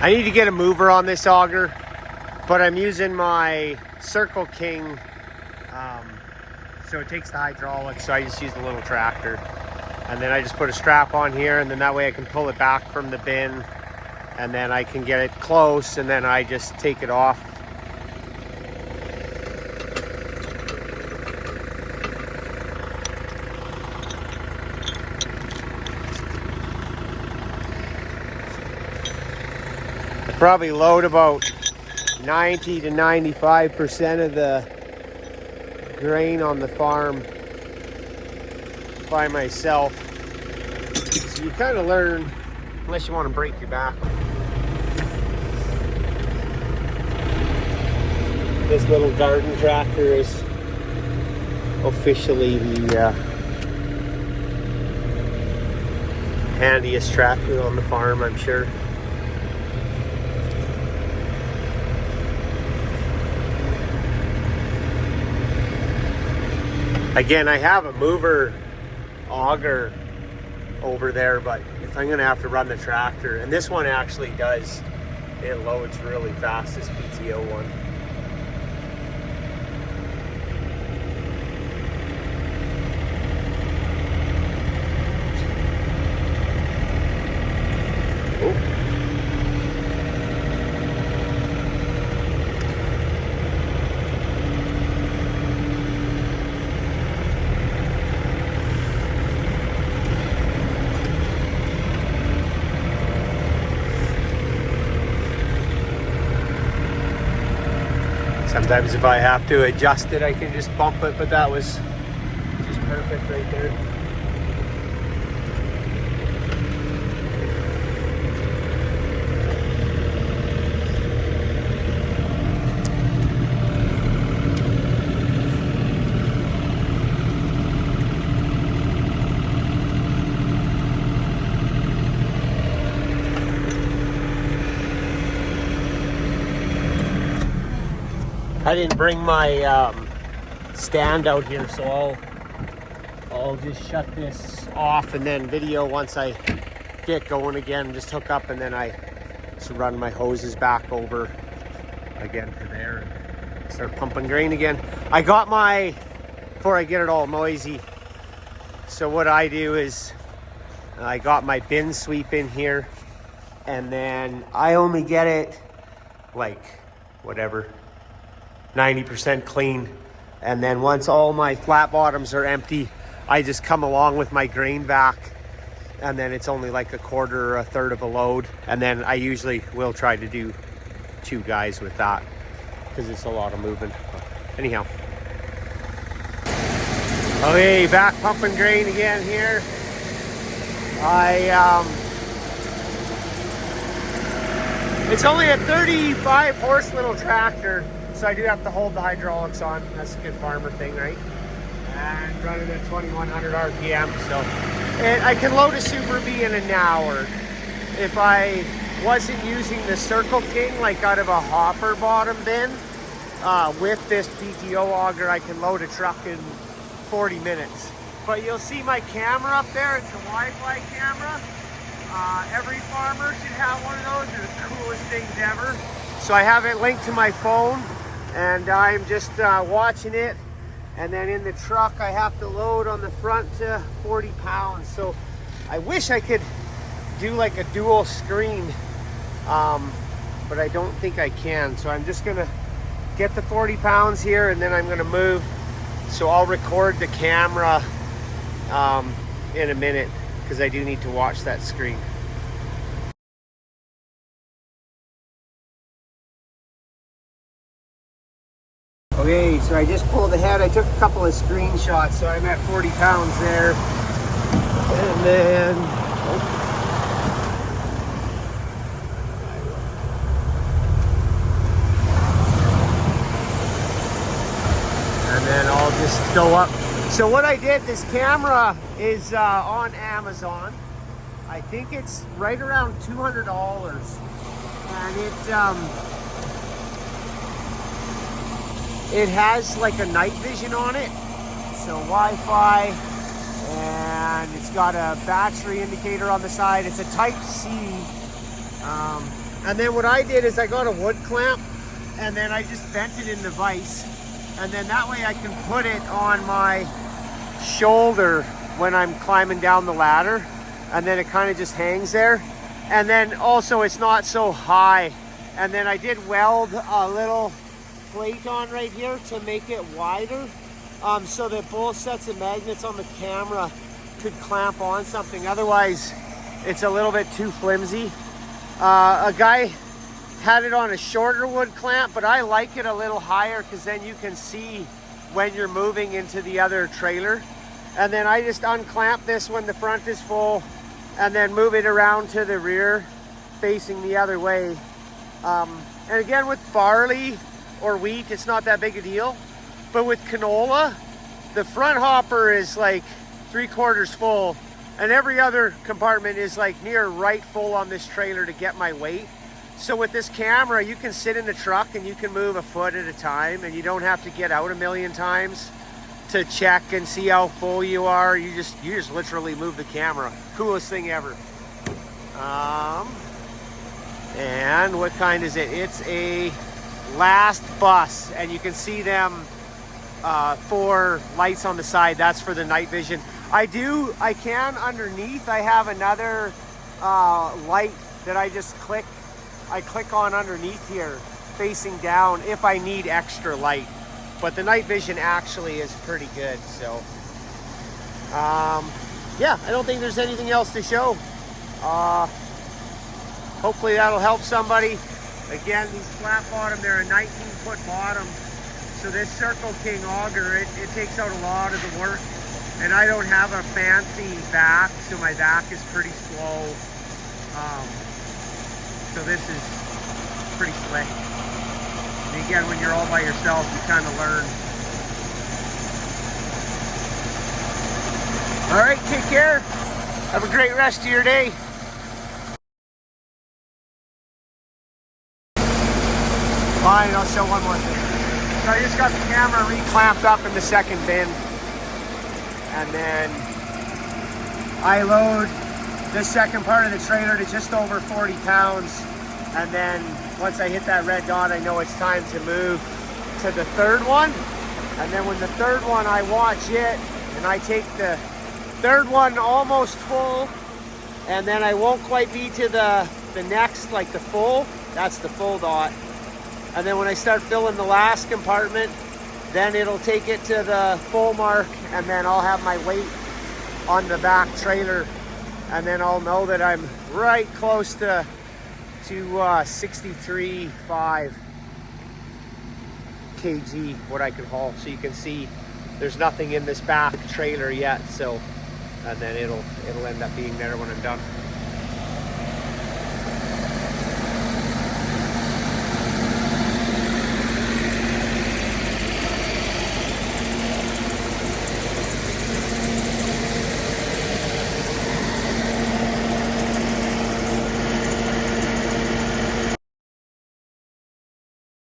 I need to get a mover on this auger, but I'm using my Circle King, so it takes the hydraulics, so I just use the little tractor. And then I just put a strap on here, and then that way I can pull it back from the bin, and then I can get it close, and then I just take it off. I probably load about 90 to 95% of the grain on the farm by myself. So you kind of learn, unless you want to break your back. This little garden tractor is officially the handiest tractor on the farm, I'm sure. Again, I have a mover auger over there, but if I'm gonna have to run the tractor, and this one actually does, it loads really fast, this PTO one. Sometimes if I have to adjust it, I can just bump it, but that was just perfect right there. I didn't bring my stand out here, so I'll just shut this off and then video once I get going again. Just hook up and then I just run my hoses back over again to there and start pumping grain again. I got my, before I get it all noisy, so what I do is I got my bin sweep in here, and then I only get it like whatever 90% clean, and then once all my flat bottoms are empty, I just come along with my grain vac, and then it's only like a quarter or a third of a load, and then I usually will try to do 2 guys with that because it's a lot of moving. Anyhow, okay, back pumping grain again here. It's only a 35 horse little tractor, so I do have to hold the hydraulics on. That's a good farmer thing, right? And running at 2100 RPM, so. And I can load a Super B in an hour. If I wasn't using the Circle King, like out of a hopper bottom bin, with this PTO auger, I can load a truck in 40 minutes. But you'll see my camera up there, it's a Wi-Fi camera. Every farmer should have one of those. They're the coolest things ever. So I have it linked to my phone, and I'm just watching it. And then in the truck, I have to load on the front to 40 pounds. So I wish I could do like a dual screen, but I don't think I can. So I'm just gonna get the 40 pounds here, and then I'm gonna move. So I'll record the camera in a minute, because I do need to watch that screen. Okay, so I just pulled ahead. I took a couple of screenshots, so I'm at 40 pounds there. And then, I'll just go up. So what I did, this camera is on Amazon. I think it's right around $200, and it has like a night vision on it, so Wi-Fi, and it's got a battery indicator on the side. It's a Type-C And then what I did is I got a wood clamp and then I just bent it in the vise. And then that way I can put it on my shoulder when I'm climbing down the ladder. And then it kind of just hangs there. And then also it's not so high. And then I did weld a little plate on right here to make it wider, so that both sets of magnets on the camera could clamp on something. Otherwise, it's a little bit too flimsy. A guy had it on a shorter wood clamp, but I like it a little higher because then you can see when you're moving into the other trailer. And then I just unclamp this when the front is full and then move it around to the rear facing the other way. And again, with barley or wheat, it's not that big a deal. But with canola, the front hopper is like 3/4 full and every other compartment is like near right full on this trailer to get my weight. So with this camera, you can sit in the truck and you can move a foot at a time and you don't have to get out a million times to check and see how full you are. You just literally move the camera. Coolest thing ever. And what kind is it? It's a LastBus, and you can see them 4 lights on the side. That's for the night vision. I can underneath. I have another light that I just click on underneath here, facing down if I need extra light. But the night vision actually is pretty good. So, yeah, I don't think there's anything else to show. Hopefully that'll help somebody. Again, these flat bottom, they're a 19-foot bottom. So this Circle King auger, it takes out a lot of the work. And I don't have a fancy back, so my back is pretty slow. So this is pretty slick. And again, when you're all by yourself, you kind of learn. All right, take care. Have a great rest of your day. Fine, I'll show one more thing. So I just got the camera reclamped up in the second bin. And then I load the second part of the trailer to just over 40 pounds. And then once I hit that red dot, I know it's time to move to the third one. And then when the third one, I watch it and I take the third one almost full. And then I won't quite be to the next, like the full. That's the full dot. And then when I start filling the last compartment, then it'll take it to the full mark, and then I'll have my weight on the back trailer, and then I'll know that I'm right close to 63.5 kg what I can haul. So you can see there's nothing in this back trailer yet. So, and then it'll end up being there when I'm done.